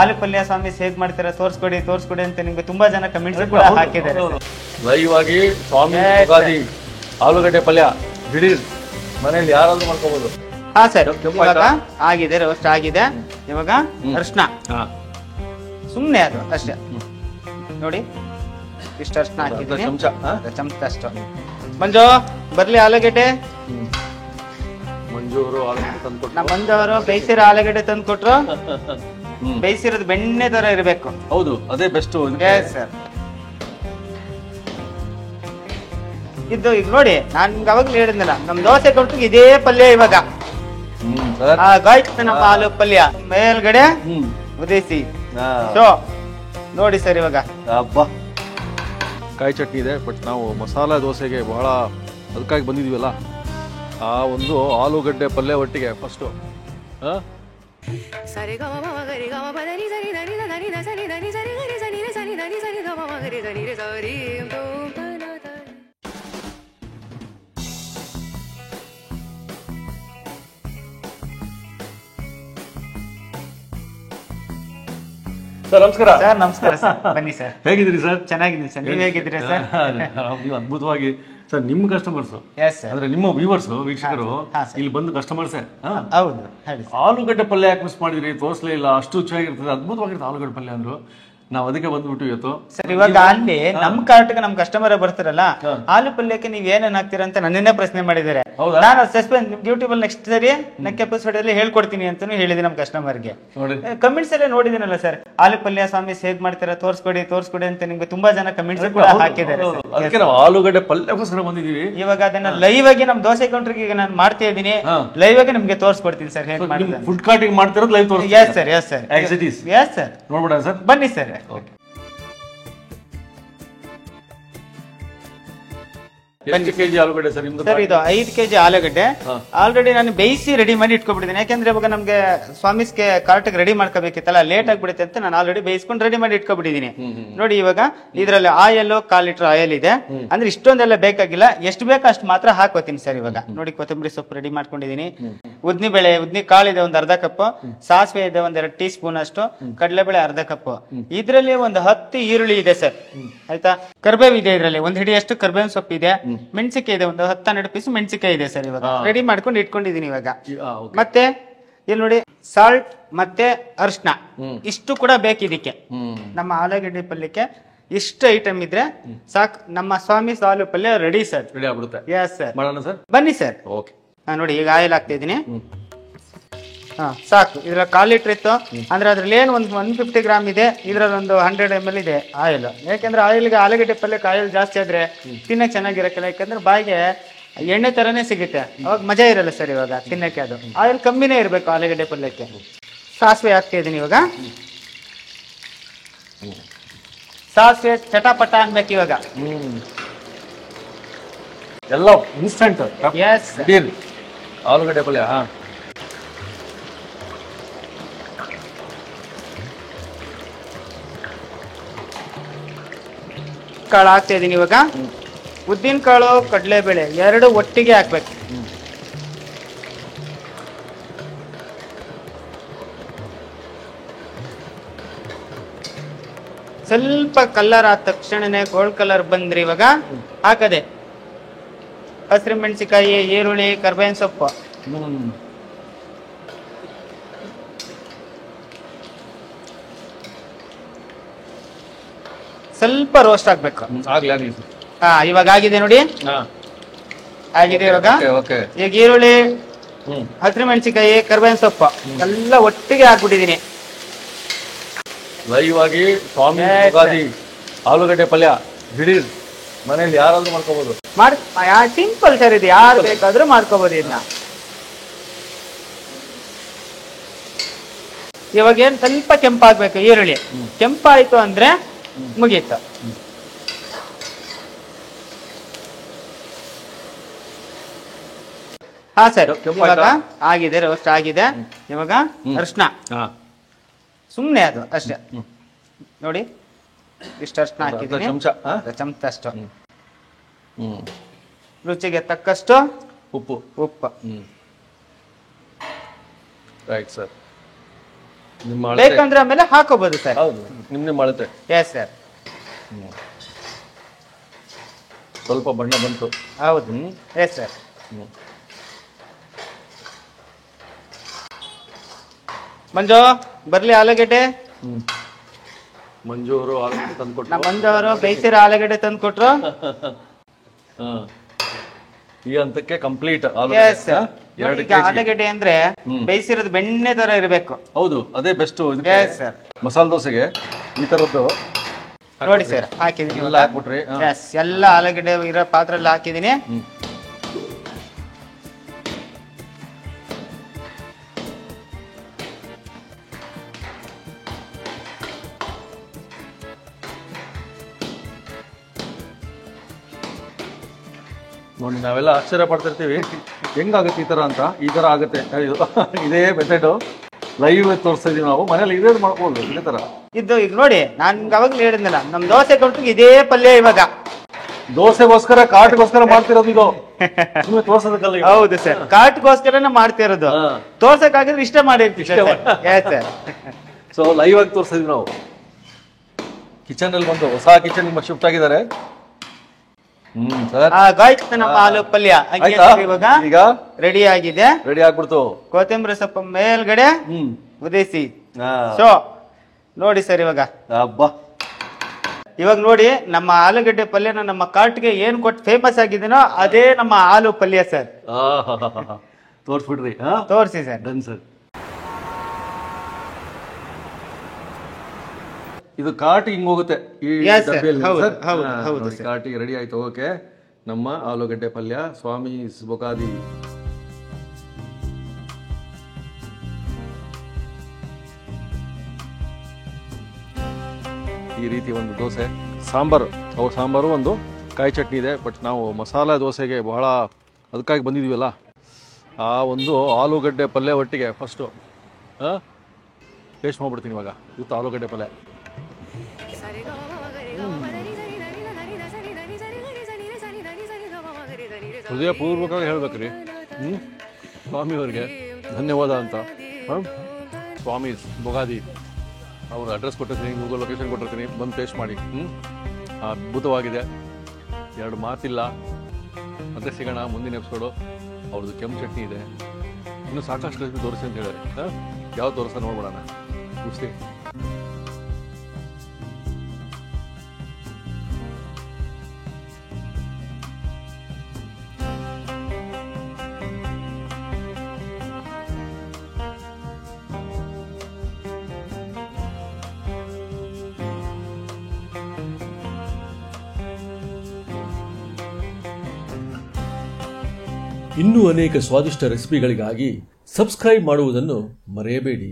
ಆಲೂ ಪಲ್ಯ ಸ್ವಾಮಿ ಹೇಗ್ ಮಾಡ್ತೀರಾ ತೋರ್ಸ್ಕೊಡಿ ತೋರ್ಸ್ಕೊಡಿ ಅಂತ ನಿಮ್ಗೆ ತುಂಬಾ ಜನ ಕಮೆಂಟ್ಸ್ ಕೂಡ ಹಾಕಿದ್ದಾರೆ. ಲೈವ್ ಆಗಿ ಸ್ವಾಮಿ ಯುಗಾದಿ ಆಲೂಗಡ್ಡೆ ಪಲ್ಯ ದಿಢೀರ್ ಮನೇಲಿ ಯಾರಾದ್ರೂ ಮಾಡ್ಕೋಬಹುದು. ಹಾ ಸರ್, ಇವಾಗ ಆಗಿದೆ, ರೋಸ್ಟ್ ಆಗಿದೆ. ಇವಾಗ ಅರ್ಶನ ಸುಮ್ನೆ ಅದು ಅಷ್ಟೇ ನೋಡಿ, ಇಷ್ಟು ಅರ್ಶನ ಹಾಕಿದ್ದೀನಿ, ಚಮಚ ಅಷ್ಟು. ಮಂಜು ಬರ್ಲಿ ಆಲೂಗಡ್ಡೆ. ಮಂಜು ಅವರು ಆಲೂಗಡ್ಡೆ ತಂದ್ಕೊಟ್ರು. ನಮ್ಮ ಮಂಜು ಅವರು ಬೇಯಿಸಿರೋ ಆಲೂಗಡ್ಡೆ ತಂದು ಕೊಟ್ರು. ಬೇಯಿಸಿರೋದು ಬೆಣ್ಣೆ ತರ ಇರಬೇಕು. ಹೌದು, ಅದೇ ಬೆಸ್ಟ್ ಸರ್. ಇದು ಈಗ ನೋಡಿ, ನಾನ್ ನಿಮ್ಗೆ ಅವಾಗ್ಲೂ ಹೇಳಿದ್ನಲ್ಲ, ನಮ್ ದೋಸೆ ಕೊಟ್ಟು ಇದೇ ಪಲ್ಯ ಇವಾಗ ಗಾಯ್ತು ನಮ್ಮ ಆಲೂ ಪಲ್ಯ ಮೇಲ್ಗಡೆ ಉದಿಸಿ. ಸೊ ನೋಡಿ ಸರ್, ಇವಾಗ ಹಬ್ಬ ಕಾಯಿ ಚಟ್ನಿ ಇದೆ. ಬಟ್ ನಾವು ಮಸಾಲಾ ದೋಸೆಗೆ ಬಹಳ ಅದಕ್ಕಾಗಿ ಬಂದಿದೀವಲ್ಲ, ಆ ಒಂದು ಆಲೂಗಡ್ಡೆ ಪಲ್ಯ ಒಟ್ಟಿಗೆ ಫಸ್ಟು ಸರ್ ನಮಸ್ಕಾರ. ಸರ್ ನಮಸ್ಕಾರ ಸರ್, ಬನ್ನಿ ಸರ್. ಹೇಗಿದ್ದೀರಿ ಸರ್? ಚೆನ್ನಾಗಿದ್ದೀನಿ ಸರ್, ನೀವು ಹೇಗಿದ್ದೀರಾ ಸರ್? ನೀವು ಅದ್ಭುತವಾಗಿ ಸರ್. ನಿಮ್ಮ ಕಸ್ಟಮರ್ಸ್ ಅಂದ್ರೆ ನಿಮ್ಮ ವ್ಯೂವರ್ಸ್ ವೀಕ್ಷಕರು ಇಲ್ಲಿ ಬಂದು ಕಸ್ಟಮರ್ಸೇ. ಹೌದು, ಆಲೂಗಡ್ಡೆ ಪಲ್ಯ ಯಾಕೆ ಮಿಸ್ ಮಾಡಿದ್ರಿ, ತೋರಿಸಲೇ ಇಲ್ಲ, ಅಷ್ಟು ಚೆನ್ನಾಗಿರ್ತದೆ, ಅದ್ಭುತವಾಗಿರ್ತದೆ ಆಲೂಗಡ್ಡೆ ಪಲ್ಯ ಅಂದ್ರು. ನಾವು ಅದಕ್ಕೆ ಬಂದ್ಬಿಟ್ಟು ಇವತ್ತು ಸರ್. ಇವಾಗ ಅಲ್ಲಿ ನಮ್ ಕಾರ್ಟ್ಗೆ ನಮ್ ಕಸ್ಟಮರ್ ಬರ್ತಾರಲ್ಲ, ಆಲೂ ಪಲ್ಯಕ್ಕೆ ನೀವ್ ಏನೇನ್ ಹಾಕ್ತೀರಾ ಅಂತ ನನ್ನೇ ಪ್ರಶ್ನೆ ಮಾಡಿದ್ದಾರೆ. ನಾನು ಸಸ್ಪೆನ್ಸ್ ಯೂಟ್ಯೂಬ್ ಅಲ್ಲಿ ನೆಕ್ಸ್ಟ್ ಸರಿ ನೆಕ್ಸ್ಟ್ ಎಪಿಸೋಡ್ ಅಲ್ಲಿ ಹೇಳ್ಕೊಡ್ತೀನಿ ಅಂತಾನು ಹೇಳಿದೆ ನಮ್ ಕಸ್ಟಮರ್ಗೆ. ಕಮೆಂಟ್ಸ್ ಎಲ್ಲ ನೋಡಿದಿನಲ್ಲ ಸರ್, ಆಲೂ ಪಲ್ಯ ಸ್ವಾಮಿ ಹೇಗ್ ಮಾಡ್ತೀರಾ ತೋರ್ಸ್ಕೊಡಿ ತೋರ್ಸ್ಕೊಡಿ ಅಂತ ನಿಮ್ಗೆ ತುಂಬಾ ಜನ ಕಮೆಂಟ್ಸ್ ಕೂಡ ಹಾಕಿದ್ದಾರೆ. ಅದಕ್ಕೆ ನಾವು ಆಲೂಗಡ್ಡೆ ಪಲ್ಯಕ್ಕೋಸ್ಕರ ಬಂದಿದೀವಿ. ಇವಾಗ ಅದನ್ನ ಲೈವ್ ಆಗಿ ನಮ್ ದೋಸೆ ಕೌಂಟ್ರಿಗೆ ಈಗ ನಾನು ಮಾಡ್ತಾ ಇದ್ದೀನಿ, ಲೈವ್ ಆಗಿ ನಿಮ್ಗೆ ತೋರ್ಸ್ಕೊಡ್ತೀನಿ ಸರ್ ಹೇಗ್ ಮಾಡ್ತಾರೆ. ಫುಡ್ ಕಾರ್ಟಿಗೆ ಮಾಡ್ತಿರೋದು ಲೈವ್ ತೋರಿಸ್ತೀವಿ. Yes sir, yes sir, yes sir. ನೋಡ್ಬಿಡ ಸರ್, ಬನ್ನಿ ಸರ್. ಎಷ್ಟು ಕೆಜಿ ಆಲೂಗಡ್ಡೆ ಸರ್ ನಿಮ್ದು? ಸರ್ ಇದು 5 ಕೆಜಿ ಆಲೂಗಡ್ಡೆ ಆಲ್ರೆಡಿ ನಾನು ಬೇಯಿಸಿ ರೆಡಿ ಮಾಡಿ ಇಟ್ಕೊಬಿಟ್ಟಿದ್ದೀನಿ. ಯಾಕಂದ್ರೆ ಇವಾಗ ನಮ್ಗೆ ಸ್ವಾಮಿಸ್ಗೆ ಕಾರ್ಟಿಗೆ ರೆಡಿ ಮಾಡ್ಕೋಬೇಕಿತ್ತಲ್ಲ, ಲೇಟ್ ಆಗ್ಬಿಡುತ್ತೆ ಅಂತ ನಾನು ಆಲ್ರೆಡಿ ಬೇಯಿಸ್ಕೊಂಡು ರೆಡಿ ಮಾಡಿ ಇಟ್ಕೊಬಿಟ್ಟಿದ್ದೀನಿ. ನೋಡಿ, ಇವಾಗ ಇದ್ರಲ್ಲಿ ಆಯಿಲ್ 1/4 ಲೀಟರ್ ಆಯಿಲ್ ಇದೆ. ಅಂದ್ರೆ ಇಷ್ಟೊಂದೆಲ್ಲ ಬೇಕಾಗಿಲ್ಲ, ಎಷ್ಟು ಬೇಕೋ ಅಷ್ಟು ಮಾತ್ರ ಹಾಕೋತೀನಿ ಸರ್. ಇವಾಗ ನೋಡಿ, ಕೊತ್ತಂಬರಿ ಸೊಪ್ಪು ರೆಡಿ ಮಾಡ್ಕೊಂಡಿದ್ದೀನಿ, ಉದ್ನಿ ಕಾಳು ಇದೆ ಒಂದು ಅರ್ಧ ಕಪ್, ಸಾಸಿವೆ ಇದೆ ಒಂದ್ 2 ಟೀ ಸ್ಪೂನ್ ಅಷ್ಟು, ಕಡಲೆಬೇಳೆ ಅರ್ಧ ಕಪ್, ಇದ್ರಲ್ಲಿ ಒಂದು 10 ಈರುಳ್ಳಿ ಇದೆ ಸರ್, ಆಯ್ತಾ. ಕರ್ಬೇವು ಇದೆ, ಇದ್ರಲ್ಲಿ ಒಂದ್ ಹಿಡಿಯಷ್ಟು ಕರ್ಬೇವಿನ ಸೊಪ್ಪು ಇದೆ, ಮೆಣಸಿಕಾಯಿ ಇದೆ, ಒಂದು 10-12 ಪೀಸ್ ಮೆಣಸಿಕಾಯಿ ಇದೆ ಸರ್. ಇವಾಗ ರೆಡಿ ಮಾಡ್ಕೊಂಡು ಇಟ್ಕೊಂಡಿದೀನಿ. ಇವಾಗ ಮತ್ತೆ ಇಲ್ಲಿ ನೋಡಿ, ಸಾಲ್ಟ್ ಮತ್ತೆ ಅರ್ಶನ ಇಷ್ಟು ಕೂಡ ಬೇಕಿದಕ್ಕೆ. ನಮ್ಮ ಆಲೂಗಡ್ಡೆ ಪಲ್ಯಕ್ಕೆ ಇಷ್ಟು ಐಟಮ್ ಇದ್ರೆ ಸಾಕು, ನಮ್ಮ ಸ್ವಾಮಿ ಆಲೂ ಪಲ್ಯ ರೆಡಿ ಸರ್, ರೆಡಿ ಆಗ್ಬಿಡುತ್ತೆ. ಎಸ್ ಸರ್, ಮಾಡೋಣ ಸರ್, ಬನ್ನಿ ಸರ್. ಓಕೆ. ನೋಡಿ, ಈಗ ಆಯಿಲ್ ಹಾಕ್ತಾ ಇದೀನಿ. ಸಾಕು. ಇದ್ರಲ್ಲಿ 1/4 ಲೀಟರ್ ಇತ್ತು ಅಂದ್ರೆ ಅದ್ರಲ್ಲಿ ಏನು ಒಂದು 150 ಗ್ರಾಮ್ ಇದೆ, ಇದ್ರಲ್ಲಿ ಒಂದು 100 ml ಇದೆ ಆಯಿಲ್. ಯಾಕಂದ್ರೆ ಆಯಿಲ್ಗೆ ಆಲೂಗಡ್ಡೆ ಪಲ್ಯಕ್ಕೆ ಆಯಿಲ್ ಜಾಸ್ತಿ ಆದ್ರೆ ತಿನ್ನಕ್ ಚೆನ್ನಾಗಿರಕ್ಕಿಲ್ಲ, ಯಾಕಂದ್ರೆ ಬಾಯಿಗೆ ಎಣ್ಣೆ ತರನೇ ಸಿಗುತ್ತೆ, ಅವಾಗ ಮಜಾ ಇರಲ್ಲ ಸರ್. ಇವಾಗ ತಿನ್ನಕ್ಕೆ ಅದು ಆಯಿಲ್ ಕಮ್ಮಿನೇ ಇರಬೇಕು ಆಲೂಗಡ್ಡೆ ಪಲ್ಯಕ್ಕೆ. ಸಾಸಿವೆ ಹಾಕ್ತಾ ಇದೀನಿ ಇವಾಗ. ಸಾಸಿವೆ ಚಟಾಪಟ ಅನ್ಬೇಕು ಇವಾಗ. ಎಲ್ಲ ಇನ್ಸ್ಟಂಟ್ ಆಲೂಗಡ್ಡೆ ಪಲ್ಯ. ಕಾಳು ಹಾಕ್ತಾ ಇದೀನಿ ಇವಾಗ. ಉದ್ದಿನ ಕಾಳು ಕಡಲೆಬೇಳೆ ಎರಡು ಒಟ್ಟಿಗೆ ಹಾಕ್ಬೇಕು. ಸ್ವಲ್ಪ ಕಲರ್ ಆದ ತಕ್ಷಣನೇ ಗೋಲ್ಡ್ ಕಲರ್ ಬಂದ್ರಿ ಇವಾಗ ಹಾಕದೆ ಹಸಿರು ಮೆಣಸಿಕಾಯಿ, ಈರುಳ್ಳಿ, ಕರ್ಬೇವಿನ ಸೊಪ್ಪು. ಸ್ವಲ್ಪ ರೋಸ್ಟ್ ಆಗ್ಬೇಕು. ಇವಾಗ ಆಗಿದೆ ನೋಡಿ, ಆಗಿದೆ ಇವಾಗ. ಈಗ ಈರುಳ್ಳಿ, ಹಸಿರು ಮೆಣಸಿಕಾಯಿ, ಕರ್ಬೇವಿನ ಸೊಪ್ಪು ಎಲ್ಲ ಒಟ್ಟಿಗೆ ಹಾಕ್ಬಿಟ್ಟಿದೀನಿ. ಲೈವ್ ಆಗಿ ಸ್ವಾಮಿ ಯುಗಾದಿ ಆಲೂಗಡ್ಡೆ ಪಲ್ಯ ದಿಢೀರ್ ಮನೇಲಿ ಯಾರಾದ್ರೂ ಮಾಡ್ಕೋಬಹುದು. ಸಿಂಪಲ್ ಸರ್, ಇದು ಯಾರು ಬೇಕಾದ್ರೂ ಮಾಡ್ಕೋಬಹುದು ಇದನ್ನ. ಇವಾಗ ಏನ್ ಸ್ವಲ್ಪ ಕೆಂಪಾಗ್ಬೇಕು ಈರುಳ್ಳಿ. ಕೆಂಪಾಯ್ತು ಅಂದ್ರೆ ಮುಗೀತು. ಹಾ ಸರ್, ಇವಾಗ ಆಗಿದೆ, ರೋಸ್ಟ್ ಆಗಿದೆ. ಇವಾಗ ಅರ್ಶನ ಸುಮ್ನೆ ಅದು ಅಷ್ಟೇ ನೋಡಿ, ಇಷ್ಟು ಅರ್ಶನ ಹಾಕಿದ್ದೀನಿ, ಚಮಚ ಅಷ್ಟು. ರುಚಿಗೆ ತಕ್ಕಷ್ಟು ಉಪ್ಪು. Right sir. ನಿಮ್ಮ ಅಳತೆ ಬೇಕಂದ್ರೆ ಆಮೇಲೆ ಹಾಕೋಬಹುದು ಸರ್. ಹೌದು, ನಿಮ್ಮ ಅಳತೆ. Yes sir. ಸ್ವಲ್ಪ ಬಣ್ಣ ಬಂತು. ಹೌದು. Yes sir. ಮಂಜು ಬರ್ಲಿ ಆಲೂಗೆಡ್ಡೆ. ಮಂಜು ಅವರು ಆಲೂಗಡ್ಡೆ ತಂದ್ಕೊಟ್ಟು. ನಮ್ಮ ಮಂಜು ಅವರು ಬೇಯಿಸಿರೋ ಆಲೂಗೆಡ್ಡೆ ತಂದು ಕೊಟ್ರು. ಈ ಹಂತಕ್ಕೆ ಕಂಪ್ಲೀಟ್ ಆಲೂಗೆಡ್ಡೆ ಅಂದ್ರೆ ಬೇಯಿಸಿರೋದು ಬೆಣ್ಣೆ ತರ ಇರಬೇಕು. ಹೌದು, ಅದೇ ಬೆಸ್ಟ್. ಸರ್ ಮಸಾಲೆ ದೋಸೆಗೆ ಈ ತರದ್ದು ನೋಡಿ ಸರ್ ಹಾಕಿದೀನಿ. ಎಲ್ಲ ಹಾಕ್ಬಿಟ್ರಿ. ಎಲ್ಲ ಆಲೂಗೆಡ್ಡೆ ಇರೋ ಪಾತ್ರೆಲ್ಲ ಹಾಕಿದೀನಿ. ನೋಡಿ, ನಾವೆಲ್ಲ ಆಶ್ಚರ್ಯ ಪಡ್ತಿರ್ತೀವಿ ಹೆಂಗಾಗುತ್ತೆ ಈ ತರ ಅಂತ. ಈ ತರ ಆಗುತ್ತೆ ಇದೇ ಮೆಥಡ್ ಲೈವ್ ತೋರಿಸ್ತಾ ಇದೀವಿ ನಾವು. ಮನೇಲಿ ಇದೇ ಮಾಡ್ಬೋದು ಇದೇ ತರ. ಇದು ಈಗ ನೋಡಿ, ನಾನ್ ಅವಾಗ್ಲೂ ಹೇಳಿದ್ನಲ್ಲ, ನಮ್ ದೋಸೆ ಕೊಟ್ಟು ಇದೇ ಪಲ್ಯ ಇವಾಗ. ದೋಸೆಗೋಸ್ಕರ ಕಾಟ್ಗೋಸ್ಕರ ಮಾಡ್ತಿರೋದು ಇದು, ತೋರ್ಸೋದಕ್ಕಲ್ಲ. ಹೌದು ಸರ್, ಕಾಟ್ಗೋಸ್ಕರನೇ ಮಾಡ್ತಿರೋದು. ತೋರ್ಸಕ್ಕಾಗಿದ್ರೆ ಇಷ್ಟ ಮಾಡಿರ್ತೀವಿ ಸರ್. ಸೊ ಲೈವ್ ಆಗಿ ತೋರಿಸ್ತಾ ಇದೀವಿ ನಾವು. ಕಿಚನ್ ಅಲ್ಲಿ ಬಂದು ಹೊಸ ಕಿಚನ್ ಶಿಫ್ಟ್ ಆಗಿದ್ದಾರೆ. ನಮ್ಮ ಆಲೂ ಪಲ್ಯ ಇವಾಗ ಈಗ ರೆಡಿ ಆಗಿದೆ. ರೆಡಿ ಆಗ್ಬಿಡ್ತು. ಕೊತ್ತಂಬರಿ ಸೊಪ್ಪು ಮೇಲ್ಗಡೆ ಉದಿಸಿ. ಸೊ ನೋಡಿ ಸರ್, ಇವಾಗ ನೋಡಿ ನಮ್ಮ ಆಲೂಗಡ್ಡೆ ಪಲ್ಯನ ನಮ್ಮ ಕಾರ್ಟ್ಗೆ ಏನ್ ಕೊಟ್ಟು ಫೇಮಸ್ ಆಗಿದ್ದೀನೋ ಅದೇ ನಮ್ಮ ಆಲೂ ಪಲ್ಯ ಸರ್. ತೋರ್ಸ್ಬಿಡ್ರಿ. ತೋರಿಸಿ ಸರ್. Done sir. ಇದು ಕಾಟ್ ಹಿಂಗ್ ಹೋಗುತ್ತೆ ಈ ಕಾಟಿ ರೆಡಿ ಆಯ್ತು. ಓಕೆ, ನಮ್ಮ ಆಲೂಗಡ್ಡೆ ಪಲ್ಯ ಸ್ವಾಮಿ ಬೊಗಾದಿ. ಈ ರೀತಿ ಒಂದು ದೋಸೆ, ಸಾಂಬಾರು. ಅವ್ರ ಸಾಂಬಾರು ಒಂದು ಕಾಯಿ ಚಟ್ನಿ ಇದೆ. ಬಟ್ ನಾವು ಮಸಾಲೆ ದೋಸೆಗೆ ಬಹಳ ಅದಕ್ಕಾಗಿ ಬಂದಿದ್ದೀವಲ್ಲ, ಆ ಒಂದು ಆಲೂಗಡ್ಡೆ ಪಲ್ಯ ಒಟ್ಟಿಗೆ ಫಸ್ಟು ಟೇಸ್ಟ್ ಮಾಡ್ಬಿಡ್ತೀನಿ ಇವಾಗ. ಇವತ್ತು ಆಲೂಗಡ್ಡೆ ಪಲ್ಯ ಹೃದಯಪೂರ್ವಕವಾಗಿ ಹೇಳ್ಬೇಕ್ರಿ. ಸ್ವಾಮಿಯವ್ರಿಗೆ ಧನ್ಯವಾದ ಅಂತ. ಸ್ವಾಮಿ ಬೊಗಾದಿ ಅವ್ರ ಅಡ್ರೆಸ್ ಕೊಟ್ಟಿರ್ತೀನಿ, ಗೂಗಲ್ ಲೊಕೇಶನ್ ಕೊಟ್ಟಿರ್ತೀನಿ, ಬಂದು ಟೇಸ್ಟ್ ಮಾಡಿ. ಅದ್ಭುತವಾಗಿದೆ, ಎರಡು ಮಾತಿಲ್ಲ. ಮತ್ತೆ ಸಿಗೋಣ ಮುಂದಿನ ಎಪಿಸೋಡು. ಅವ್ರದ್ದು ಕೆಂಪು ಚಟ್ನಿ ಇದೆ, ಇನ್ನೂ ಸಾಕಷ್ಟು ರೆಸಿಪಿ ತೋರಿಸಿ ಅಂತ ಹೇಳಿದ್ರೆ ಯಾವ ತೋರಿಸ್ತಾ ನೋಡ್ಬಿಡೋಣ. ಮುಗಿಸಿ. ಇನ್ನೂ ಅನೇಕ ಸ್ವಾದಿಷ್ಟ ರೆಸಿಪಿಗಳಿಗಾಗಿ ಸಬ್ಸ್ಕ್ರೈಬ್ ಮಾಡುವುದನ್ನು ಮರೆಯಬೇಡಿ.